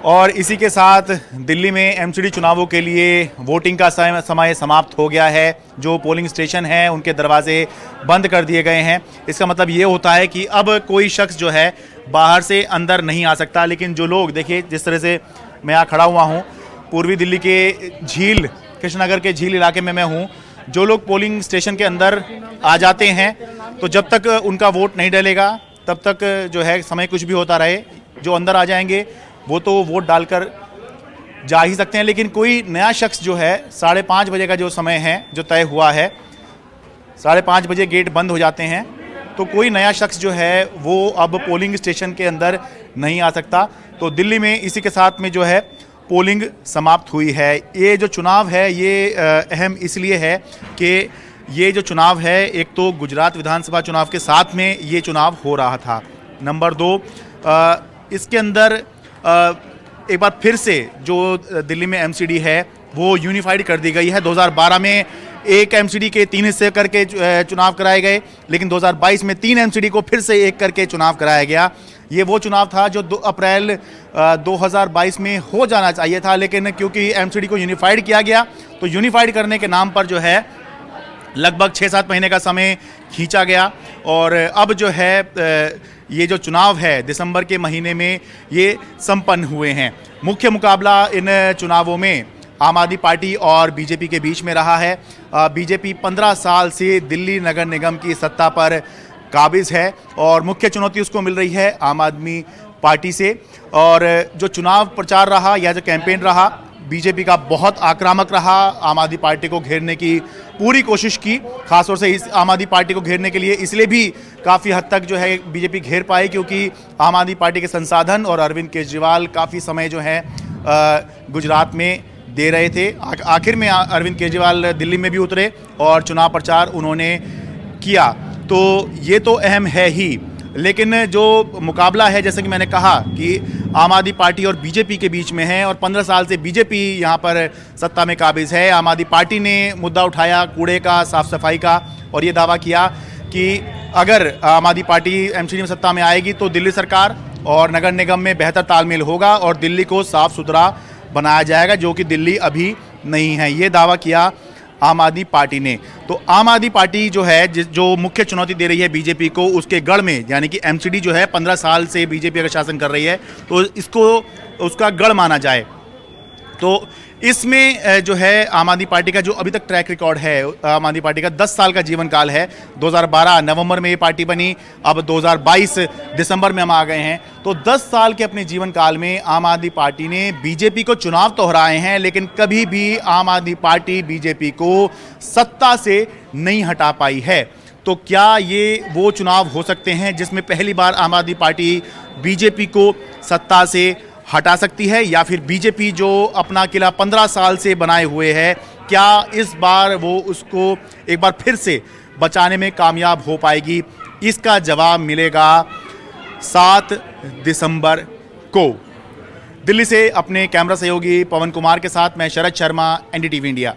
और इसी के साथ दिल्ली में एमसीडी चुनावों के लिए वोटिंग का समय समाप्त हो गया है। जो पोलिंग स्टेशन हैं उनके दरवाजे बंद कर दिए गए हैं। इसका मतलब ये होता है कि अब कोई शख्स जो है बाहर से अंदर नहीं आ सकता। लेकिन जो लोग, देखिए जिस तरह से मैं यहाँ खड़ा हुआ हूँ, पूर्वी दिल्ली के झील, कृष्णनगर के झील इलाके में मैं हूँ। जो लोग पोलिंग स्टेशन के अंदर आ जाते हैं तो जब तक उनका वोट नहीं डलेगा तब तक जो है समय कुछ भी होता रहे। जो अंदर आ जाएंगे वो तो वोट डालकर जा ही सकते हैं। लेकिन कोई नया शख्स जो है 5:30 बजे का जो समय है जो तय हुआ है, 5:30 बजे गेट बंद हो जाते हैं, तो कोई नया शख्स जो है वो अब पोलिंग स्टेशन के अंदर नहीं आ सकता। तो दिल्ली में इसी के साथ में जो है पोलिंग समाप्त हुई है। ये जो चुनाव है ये अहम इसलिए है कि ये जो चुनाव है, एक तो गुजरात विधानसभा चुनाव के साथ में ये चुनाव हो रहा था। नंबर 2, इसके अंदर एक बार फिर से जो दिल्ली में एमसीडी है वो यूनिफाइड कर दी गई है। 2012 में एक एमसीडी के 3 हिस्से करके चुनाव कराए गए, लेकिन 2022 में 3 एमसीडी को फिर से एक करके चुनाव कराया गया। ये वो चुनाव था जो 2 अप्रैल 2022 में हो जाना चाहिए था, लेकिन क्योंकि एमसीडी को यूनिफाइड किया गया तो यूनिफाइड करने के नाम पर जो है लगभग 6-7 महीने का समय खींचा गया। और अब जो है ये जो चुनाव है दिसंबर के महीने में ये संपन्न हुए हैं। मुख्य मुकाबला इन चुनावों में आम आदमी पार्टी और बीजेपी के बीच में रहा है। बीजेपी 15 साल से दिल्ली नगर निगम की सत्ता पर काबिज है और मुख्य चुनौती उसको मिल रही है आम आदमी पार्टी से। और जो चुनाव प्रचार रहा या जो कैंपेन रहा, बीजेपी का बहुत आक्रामक रहा। आम आदमी पार्टी को घेरने की पूरी कोशिश की, खासतौर से इस आम आदमी पार्टी को घेरने के लिए इसलिए भी काफ़ी हद तक जो है बीजेपी घेर पाई क्योंकि आम आदमी पार्टी के संसाधन और अरविंद केजरीवाल काफ़ी समय जो है गुजरात में दे रहे थे। आखिर में अरविंद केजरीवाल दिल्ली में भी उतरे और चुनाव प्रचार उन्होंने किया। तो ये तो अहम है ही, लेकिन जो मुकाबला है जैसे कि मैंने कहा कि आम आदमी पार्टी और बीजेपी के बीच में है और 15 साल से बीजेपी यहाँ पर सत्ता में काबिज है। आम आदमी पार्टी ने मुद्दा उठाया कूड़े का, साफ सफाई का, और ये दावा किया कि अगर आम आदमी पार्टी एमसीडी में सत्ता में आएगी तो दिल्ली सरकार और नगर निगम में बेहतर तालमेल होगा और दिल्ली को साफ सुथरा बनाया जाएगा, जो कि दिल्ली अभी नहीं है। ये दावा किया आम आदमी पार्टी ने। तो आम आदमी पार्टी जो है जो मुख्य चुनौती दे रही है बीजेपी को उसके गढ़ में, यानी कि एमसीडी जो है 15 साल से बीजेपी अगर शासन कर रही है तो इसको उसका गढ़ माना जाए। तो इसमें जो है आम आदमी पार्टी का जो अभी तक ट्रैक रिकॉर्ड है, आम आदमी पार्टी का 10 साल का जीवन काल है। 2012 नवंबर में ये पार्टी बनी, अब 2022 दिसंबर में हम आ गए हैं। तो 10 साल के अपने जीवन काल में आम आदमी पार्टी ने बीजेपी को चुनाव तो हराए हैं, लेकिन कभी भी आम आदमी पार्टी बीजेपी को सत्ता से नहीं हटा पाई है। तो क्या ये वो चुनाव हो सकते हैं जिसमें पहली बार आम आदमी पार्टी बीजेपी को सत्ता से हटा सकती है, या फिर बीजेपी जो अपना किला 15 साल से बनाए हुए है, क्या इस बार वो उसको एक बार फिर से बचाने में कामयाब हो पाएगी? इसका जवाब मिलेगा 7 दिसंबर को। दिल्ली से अपने कैमरा सहयोगी पवन कुमार के साथ मैं शरद शर्मा, एनडीटीवी इंडिया।